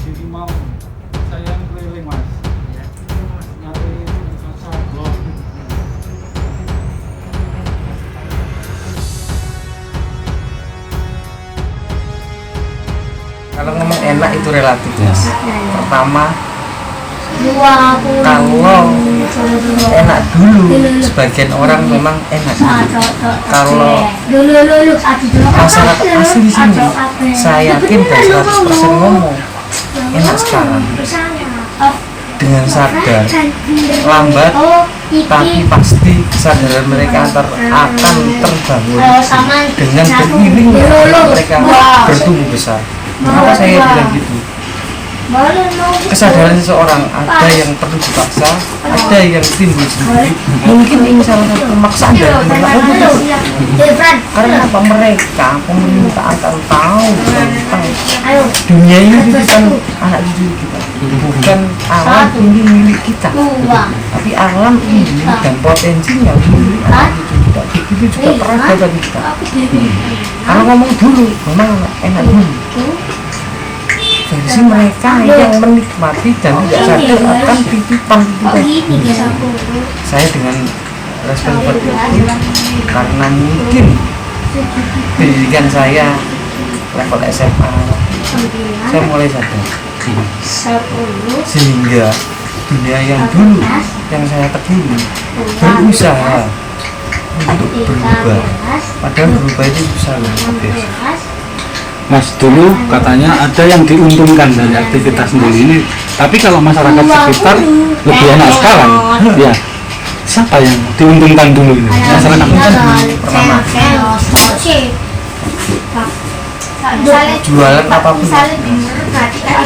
Jadi mau saya keliling mas. Ya. Nyari pasar. Kalau ngomong enak itu relatif mas. Pertama, kalau enak dulu sebagian orang memang enak dulu. Kalau masyarakat asli di sini, saya yakin dan 100% ngomong enak sekarang. Dengan sadar, lambat tapi pasti kesadaran mereka akan terbangun dengan beriringnya mereka bertumbuh besar. Kenapa saya bilang gitu? Kesadaran seseorang ada yang perlu dipaksa, ada yang timbul sendiri. Mungkin ini salah satu pemaksaan dari pemerintah. Karena apa? Mereka pemerintah akan tahu tentang dunia ini bukan anak cucu kita, bukan alam ini milik kita, tapi alam ini dan potensinya milik anak cucu kita. Itu juga peradaban kita. Kalau ngomong dulu, memang enak dulu. Versi mereka yang menikmati dan tidak sadar akan titipan itu. Saya dengan respon seperti itu karena mungkin pendidikan saya level SMA, saya mulai sadar sehingga dunia yang dulu yang saya tekuni berusaha untuk berubah, padahal berubah itu susah loh. Mas, dulu katanya ada yang diuntungkan dari aktivitas sendiri ini, tapi kalau masyarakat sekitar lebih enak sekarang. Ya, siapa yang diuntungkan dulu ini? Masyarakat kan Pertama, jualan apapun,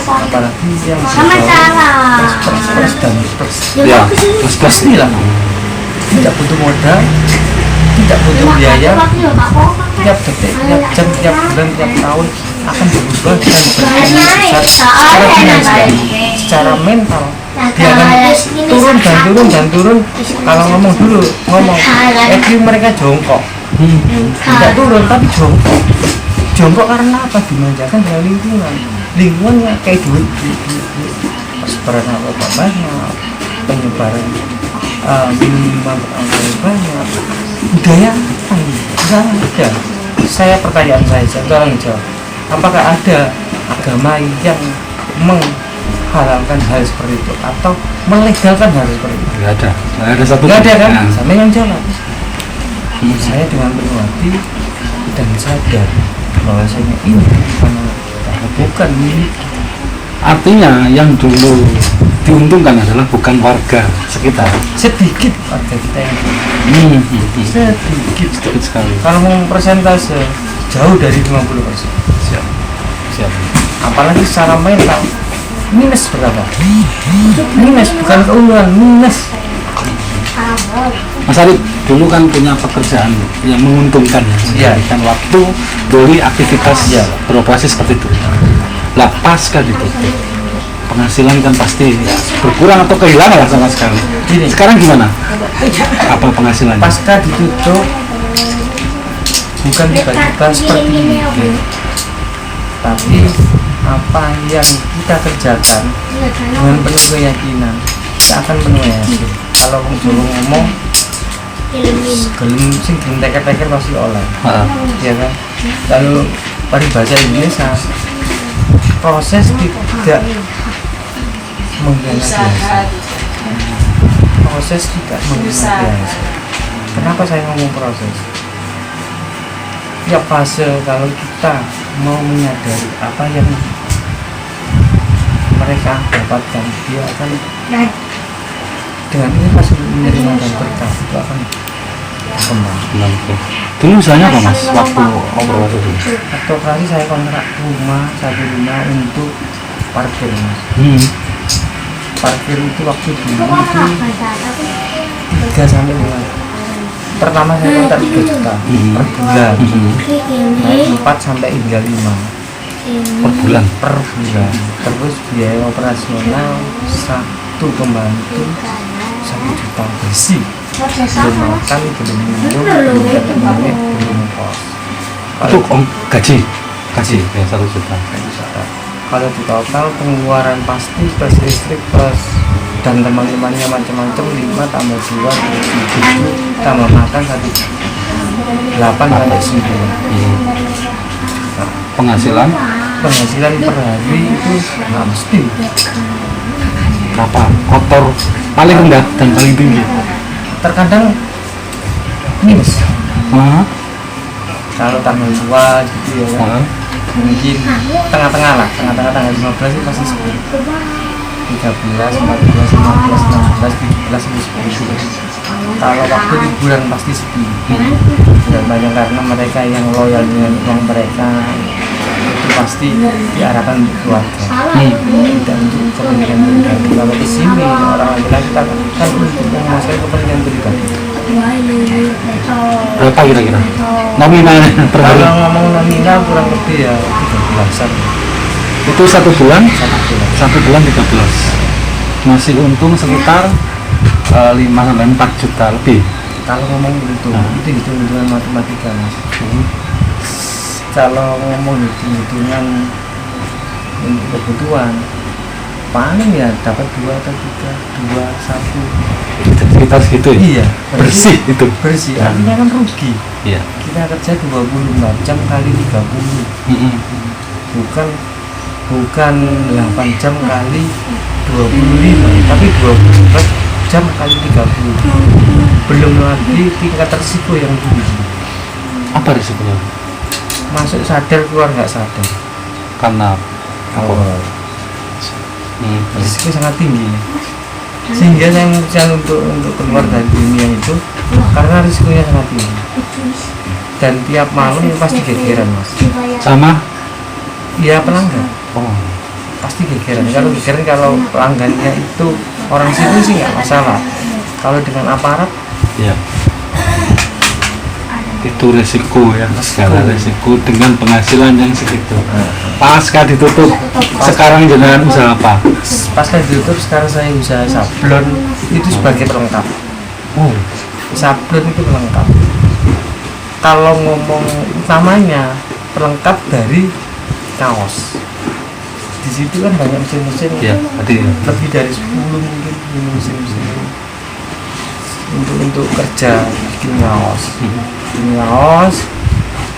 apalagi yang ekspres dan ekspres, ya, plus inilah tidak butuh modal, tidak butuh biaya, tiap detik, tiap jam, tiap bulan, tiap tahun akan berubah dan berkembang besar secara finansial, secara mental. Dia akan turun dan turun dan turun. Kalau ngomong dulu, EQ mereka jongkok, tidak turun tapi jongkok. Jongkok karena apa? Dimanjakan dengan lingkungannya kayak duit, persebaran narkoba banyak, penyebaran minuman beralkohol banyak. Budaya apa ini? Enggak ada. Saya pertanyaan saya, tolong jawab. Apakah ada agama yang menghalalkan hal seperti itu atau melegalkan hal seperti itu? nggak ada. Nggak ada satu. Nggak ada kan? Nah. Sama yang jawab. Saya dengan penuh hati dan sadar bahwasanya ini bukan milik. Artinya yang dulu diuntungkan adalah bukan warga sekitar. Sedikit warga kita yang sedikit sekali. Kalau ngomong persentase jauh dari 50%. Siap. Apalagi secara mental minus berapa? Minus, bukan keunggulan, minus. Mas Arif dulu kan punya pekerjaan yang menguntungkan, Iya. memberikan waktu dari aktivitas Iya. beroperasi seperti itu. Lah pasca ditutup, penghasilan kan pasti berkurang atau kehilangan lah sama sekali. Gini. Sekarang gimana? Apa penghasilannya? Pasca ditutup bukan tiba-tiba seperti ini, tapi apa yang kita kerjakan dengan penuh keyakinan kita akan menuai hasil. Kalau wong Jawa ngomong gelem sing gelem teker-teker pasti oleh, ya kan? Lalu peribahasa Indonesia, proses tidak mengkhianati hasil. Proses tidak mengkhianati hasil. Kenapa saya ngomong proses? Tiap fase kalau kita mau menyadari apa yang mereka dapatkan, dia akan dengan ini masih menerima dan berkah, itu akan berkembang. Dulu misalnya apa mas? Waktu operasi dulu? Waktu operasi saya kontrak satu rumah untuk parkir mas. Parkir itu waktu dulu itu 3 sampai 5. Pertama saya kontrak 3 juta per bulan, naik 4 sampai hingga 5 per bulan. Terus biaya operasional satu pembantu 1 juta bersih, belum makan, belum minum, belum kos. Itu gaji ya 1 juta. Kalau di total pengeluaran pasti plus listrik plus dan teman-temannya macam-macam 5 tambah 2 7 tambah makan 8 sampai 9. Penghasilan Penghasilan per hari itu nggak mesti. berapa? Kotor paling rendah dan paling tinggi. Terkadang minus. Hah? Kalau tanggal tua gitu ya kan. Hah? Mungkin tengah-tengah lah, tengah-tengah tanggal 15 itu pasti 10, 13, 14, 15, 16, 17 itu 10. Kalau waktu liburan pasti 10. Dan banyak karena mereka yang loyal dengan uang mereka itu pasti diarahkan untuk keluarga, tidak untuk kepentingan pribadi. Kalau di sini orang laki-laki kan untuk memuaskan kepentingan pribadi. Berapa kira-kira nominalnya per hari? Kalau ngomong nominal kurang lebih ya 13-an. Itu 1 bulan? 1 bulan. 1 bulan 13. Masih untung sekitar 5-4 juta lebih. Kalau ngomong itu hitung-hitungan matematika mas. Kalau ngomong hitung-hitungan untuk kebutuhan paling ya dapat 2 atau 3, 2, 1 Sekitar segitu ya? iya Bersih itu? bersih, artinya kan rugi. Iya. Kita kerja 24 jam kali 30, bukan 8 jam kali 25, tapi 24 jam kali 30. Belum lagi tingkat resiko yang tinggi. Apa risikonya? Masuk sadar, keluar nggak sadar. Karena apa? Risiko sangat tinggi. Sehingga saya memutuskan untuk keluar dari dunia itu karena risikonya sangat tinggi. Dan tiap malam pasti gegeran mas. Sama? Ya pelanggan. Oh. Pasti gegeran. Kalau gegeran kalau pelanggannya itu orang situ sih nggak masalah. Kalau dengan aparat, Iya. Itu resiko ya, segala resiko dengan penghasilan yang segitu. Pasca ditutup, sekarang jenengan usaha apa? pasca ditutup sekarang saya usaha sablon itu sebagai pelengkap. Oh, Sablon itu pelengkap. Kalau ngomong utamanya pelengkap dari kaos. Di situ kan banyak mesin-mesin. iya, tadi ya. Lebih dari 10 mungkin ini mesin-mesin untuk kerja bikin kaos. Bikin kaos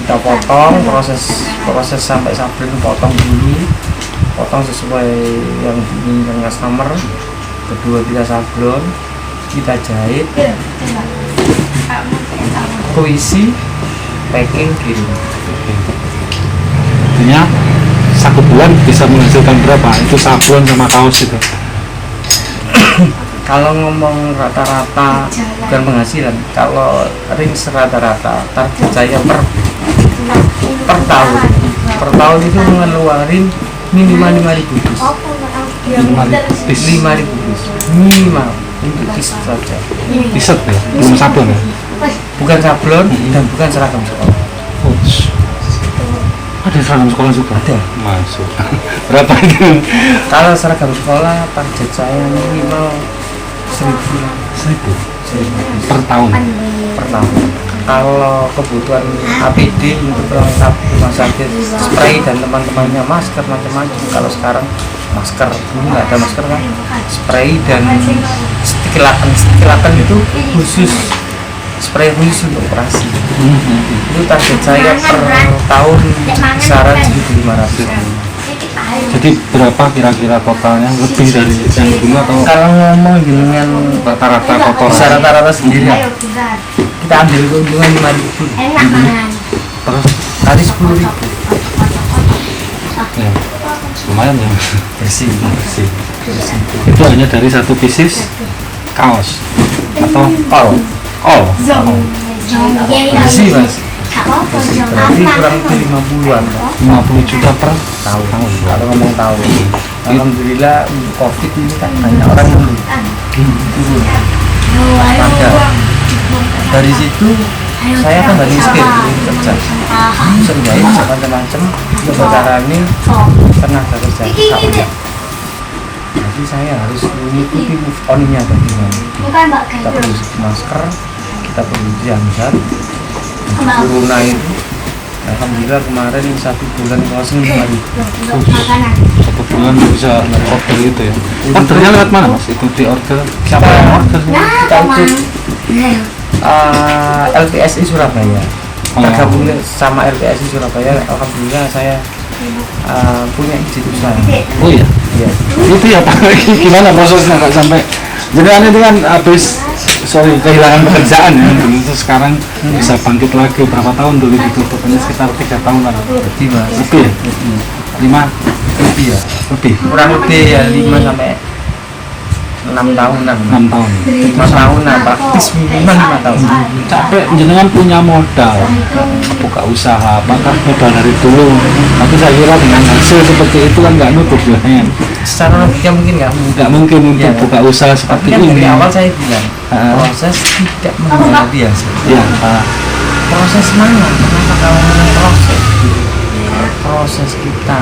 kita potong, proses sampai sablon potong dulu, potong sesuai yang diinginkan customer. Kedua kita sablon, kita jahit, puisi, packing, kirim. Artinya 1 bulan bisa menghasilkan berapa? Itu sablon sama kaos itu. Kalau ngomong rata-rata bukan penghasilan, kalau range rata-rata target saya per tahun itu mengeluarin minimal 5.000 piece. 5.000 piece. 5.000 piece minimal untuk piece saja. T-shirt ya, belum sablon ya. Bukan sablon dan bukan seragam sekolah. Oh, ada seragam sekolah juga? Ada. Masuk. Berapa itu? Kalau seragam sekolah target saya minimal 1.000 per tahun. per tahun. Kalau kebutuhan APD untuk pelengkap rumah sakit, spray dan teman-temannya, masker macam-macam. Kalau sekarang masker, dulu nggak ada masker kan, spray dan stikilakan itu khusus, spray khusus untuk operasi. Itu target saya per tahun kisaran 1.500. Jadi berapa kira-kira totalnya? Lebih dari yang dulu atau Kalau ngomong dengan rata-rata kotor? bisa rata-rata sendiri ya, kita ambil keuntungan 5.000 Terus kali 10.000 ya, lumayan ya. bersih. Bersih. Itu hanya dari 1 pieces kaos atau All bersih mas, bersih. Berarti kurang lebih 50-an Pak. 50 juta per tahun. tahun. Kalau ngomong tahun, alhamdulillah COVID ini kan banyak orang yang turun. Ada. Dari situ saya kan dari skill kerja, senjahit macam-macam, cara ini tenaga kerja tak punya. Jadi saya harus mengikuti move on-nya bagaimana. Kita perlu masker, kita perlu jamsat, corona itu. Alhamdulillah kemarin 1 bulan kosong 5.000. Bukan bisa order gitu ya. Ordernya lewat mana mas? Itu di order siapa yang order? Kita ikut LPSI Surabaya. Tergabung sama LPSI Surabaya. Alhamdulillah saya punya izin usaha. Oh iya. Iya. Itu ya Pak, gimana prosesnya kak sampai jadi aneh itu kan habis kehilangan pekerjaan ya dulu terus sekarang bisa bangkit lagi berapa tahun dulu ditutup ini sekitar 3 tahunan Lebih mas. lebih ya? 5 Lebih ya. lebih Kurang lebih ya 5 sampai 6 tahunan. 6 tahun 5 tahunan praktis minimal 5 tahun. capek jenengan punya modal buka usaha apakah modal dari dulu tapi saya kira dengan hasil seperti itu kan nggak nutup ya Secara logika mungkin nggak mungkin untuk Ya. buka usaha Tapi seperti kan dari ini awal saya bilang proses tidak mengkhianati hasil. ya Proses mana? Kenapa kalau proses? Proses kita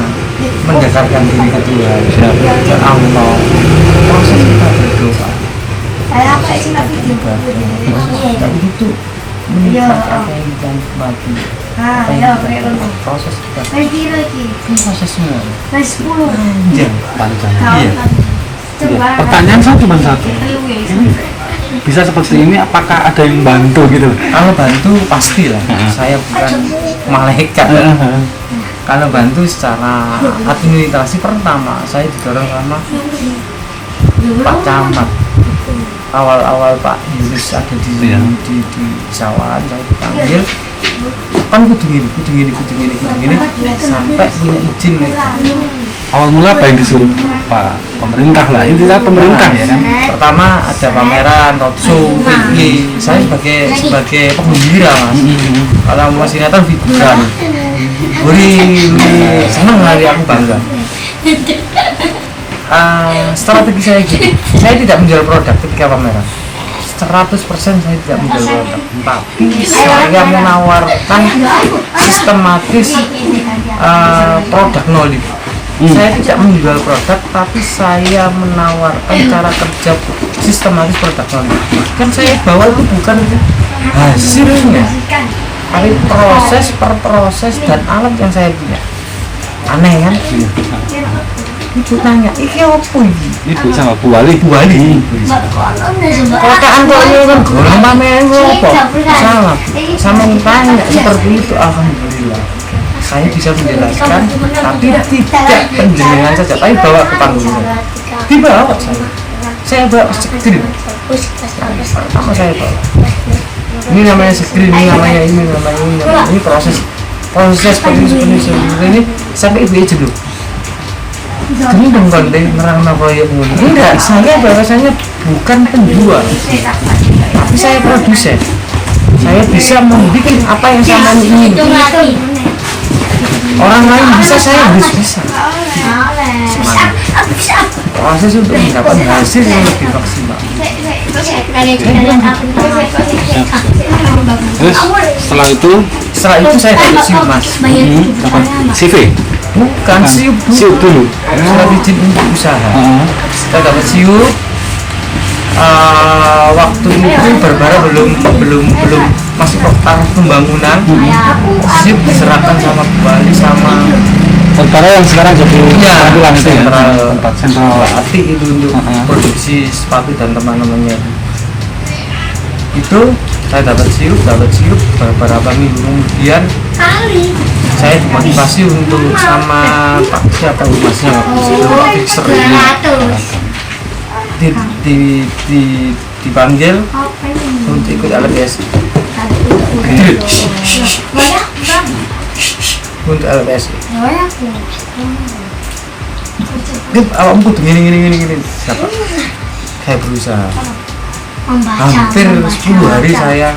mendekatkan diri ke Tuhan, ke Allah. Proses kita berdoa. Tapi itu menikmati apa yang kita nikmati. Apa yang kita nikmati. Proses kita. Ini proses semua. Panjang. panjang Iya. pertanyaan saya cuma satu bisa seperti ini apakah ada yang bantu gitu Kalau bantu pastilah. Saya bukan malaikat. Kalau bantu secara administrasi pertama saya didorong sama Pak Camat. Awal-awal Pak Yunus ada Iya. di pesawat saya dipanggil kan kudu gini sampai punya izin nih. awal mula apa yang disuruh Pak pemerintah lah intinya pemerintah ya kan Pertama ada pameran roadshow ini saya sebagai penggembira mas. Kalau masih ingat figuran Buri senang hari aku bangga. Strategi saya gini, saya tidak menjual produk ketika pameran 100% saya tidak menjual produk, tapi saya menawarkan sistematis produk knowledge. Saya tidak menjual produk, tapi saya menawarkan cara kerja sistematis produk knowledge. Kan saya bawa itu bukan hasilnya, tapi proses per proses dan alat yang saya punya. Aneh kan? Ibu tanya, iki apa ini? ibu sama Bu Wali Kotaan kok ini kan gorong pamer apa? Salah, sama tanya seperti itu. Alhamdulillah saya bisa menjelaskan, tapi tidak penjenengan saja, tapi bawa ke panggung saya. Dibawa saya bawa screen. Apa saya bawa? Ini namanya screen, ini namanya ini proses seperti ini sampai ibu aja dulu. Ini dong konten nerang proyek ini. Enggak, saya bahwasanya bukan penjual, tapi saya produsen. Saya bisa membuat apa yang saya ingin. Orang lain bisa, saya harus bisa. Proses untuk mendapat hasil yang lebih maksimal. terus setelah itu saya dapat siup mas. dapat CV Bukan siup siup dulu Surat izin untuk usaha. Saya dapat siup. Waktu itu Barbara belum masih tahap pembangunan. Siup diserahkan sama Bu Wali sama Perkara yang sekarang jadi tampilan itu ya tempat sentral Ati itu untuk produksi sepatu dan teman-temannya. Itu saya dapat siup beberapa minggu kemudian saya dimotivasi untuk sama Pak siapa masnya fixer ini dipanggil untuk ikut LPSI untuk LPSI. Ini awakmu kudu gini siapa? Saya berusaha hampir 10 hari saya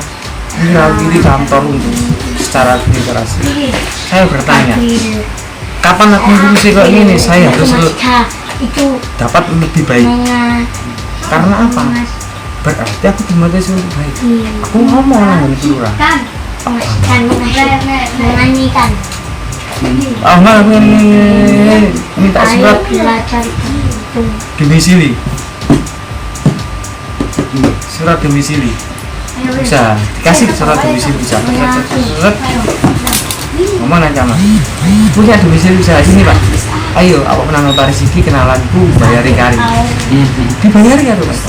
mengawiri kantor untuk secara administrasi. Saya bertanya, kapan aku ngurusi kok ini? Saya harus dapat lebih baik. Karena apa? Berarti aku dimotivasi untuk baik. Aku ngomong dengan lurah. Enggak, aku minta surat domisili. Surat domisili. Bisa dikasih surat domisili bisa. Surat ngomong aja mas. Punya domisili bisa sini pak. ayo apa pernah notaris iki kenalanku bayari kari. Dibayari karo Mas.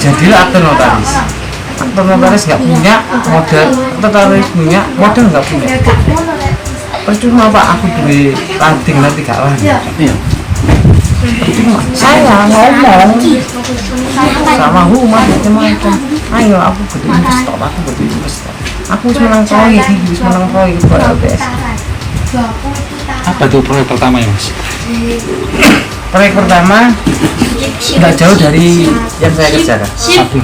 Jadilah aktor notaris. Aktor notaris nggak punya modal, notaris punya modal nggak punya. Percuma Pak, aku duwe lanting nanti gak lah. Iya. Saya ngomong sama rumah macam-macam. Ayo aku butuh investor, aku butuh investor. Aku wis menang proyek iki, wis menang proyek buat LPS. Apa tuh proyek pertama ya Mas? Proyek pertama nggak jauh dari yang saya kerjakan. Aduh.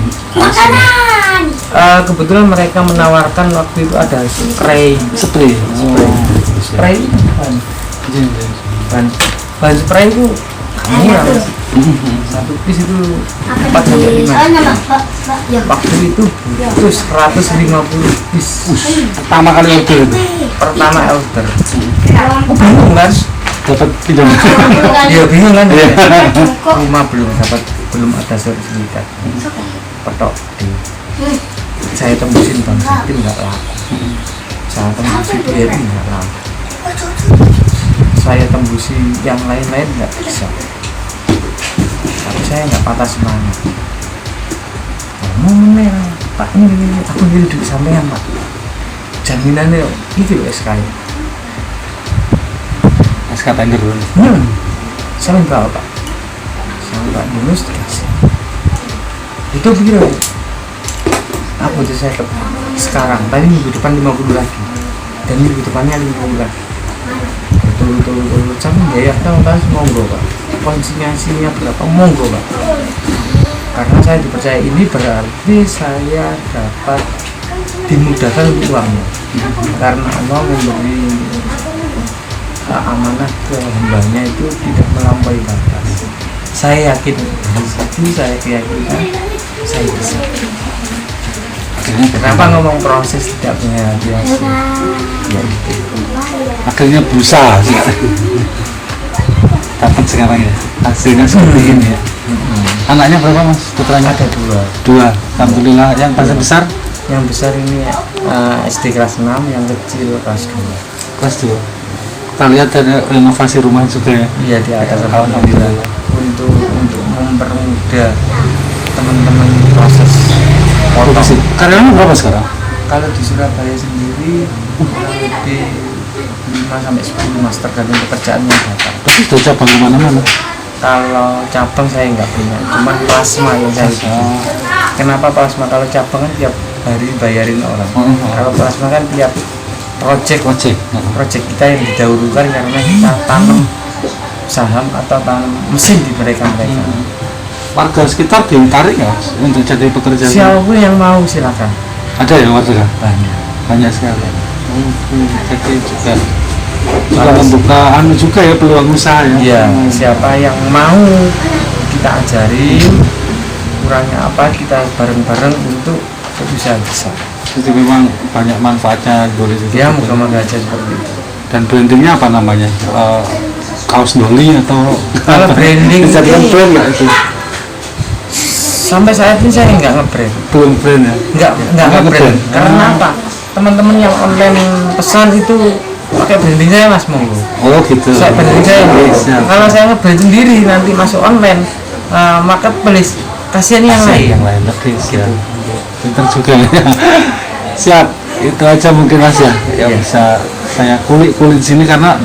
Kebetulan mereka menawarkan waktu itu ada spray. Spray. Spray Iya, iya. bahan spray itu murah Mas. Satu piece itu 4-5. Waktu itu butuh 150 piece. Pertama kali order itu Pertama order. Aku bingung kan? dapat pinjaman. Dia bingung kan? Iya. Rumah belum ada sertifikat. Petok di. Saya tembusin Bang Satin nggak laku. Saya tembusi BRI nggak laku. Saya tembusi yang lain-lain nggak bisa. Tapi saya nggak patah semangat. Ngomong Pak, ini aku nyari duit sampean Pak. Jaminannya itu loh SK. SK tender dulu. Saya minta Pak. Sama Pak Yunus dikasih. Itu biru. Aku tuh saya sekarang, tadi minggu depan 50 lagi. Dan minggu depannya 50 lagi. Betul campur ya, tahu monggo Pak. Konsinyasinya berapa monggo Pak. Karena saya dipercaya ini berarti saya dapat dimudahkan untuk uangnya. Karena Allah memberi amanah ke hambanya itu tidak melampaui batas. Saya yakin itu, saya keyakinan saya bisa. Kenapa ngomong proses tidak punya biasa? Ya itu. Akhirnya berusaha sih. Dapat sekarang ya. Hasilnya seperti ini ya. Anaknya berapa Mas? Putranya Ada dua. Alhamdulillah. Yang paling besar? Yang besar ini SD kelas 6, yang kecil kelas 2. Kelas 2. Kita lihat ada renovasi rumah juga ya. Iya di atas alhamdulillah. Untuk mempermudah teman-teman proses Produksi. Karyawannya berapa sekarang? Kalau di Surabaya sendiri kurang lebih 5-10 Mas, tergantung pekerjaannya datang. Berarti sudah cabang kemana-mana? Kalau cabang saya nggak punya, cuma plasma yang saya bikin. Kenapa plasma? Kalau cabang kan tiap hari bayarin orang. Kalau plasma kan tiap project kita yang didahulukan karena kita tanam saham atau tanam mesin di mereka. Warga sekitar ditarik nggak Mas untuk jadi pekerja? Siapapun yang mau silakan. Ada ya warga? Banyak sekali. Jadi juga membuka juga ya peluang usaha ya. Iya, siapa yang mau kita ajarin kurangnya apa, kita bareng-bareng untuk berusaha besar. Jadi memang banyak manfaatnya boleh juga. Ya, moga-moga aja seperti itu. Dan brandingnya apa namanya? Kaos Doli atau kalau branding dijadikan brand nggak itu? Sampai saat ini saya nggak nge-brand. Belum brand ya? Nggak nge-brand. Karena apa? Teman-teman yang online pesan itu pakai branding saya Mas, monggo. Oh gitu. Saya branding saya. Kalau saya nge-brand sendiri nanti masuk online marketplace, kasihan yang lain. Yang lain lebih gitu. Pintar juga ya. Siap. Itu aja mungkin Mas ya. Yang bisa saya kulik di sini karena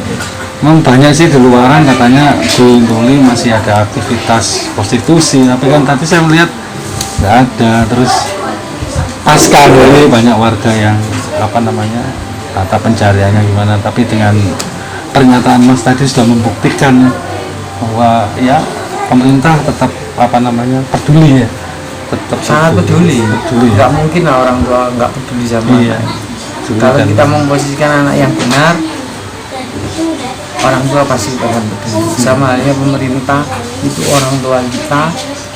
memang banyak sih di luaran katanya Bu Doli masih ada aktivitas prostitusi, tapi kan tadi saya melihat nggak ada. Terus pasca Doli banyak warga yang apa namanya tata pencariannya gimana, tapi dengan pernyataan Mas tadi sudah membuktikan bahwa ya pemerintah tetap apa namanya peduli ya, tetap sangat peduli. ya. Nggak mungkin lah orang tua nggak peduli sama Iya. anak. Kalau kita memposisikan anak yang benar, orang tua pasti akan peduli. Sama halnya pemerintah itu orang tua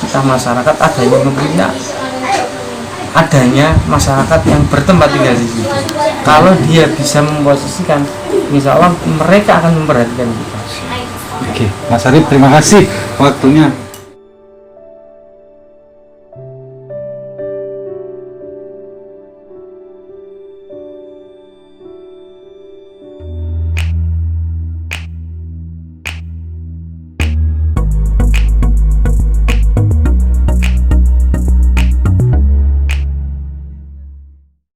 kita masyarakat, adanya pemerintah, adanya masyarakat yang bertempat tinggal di situ. Kalau dia bisa memposisikan, insya Allah mereka akan memperhatikan kita. Oke, Mas Arif terima kasih waktunya.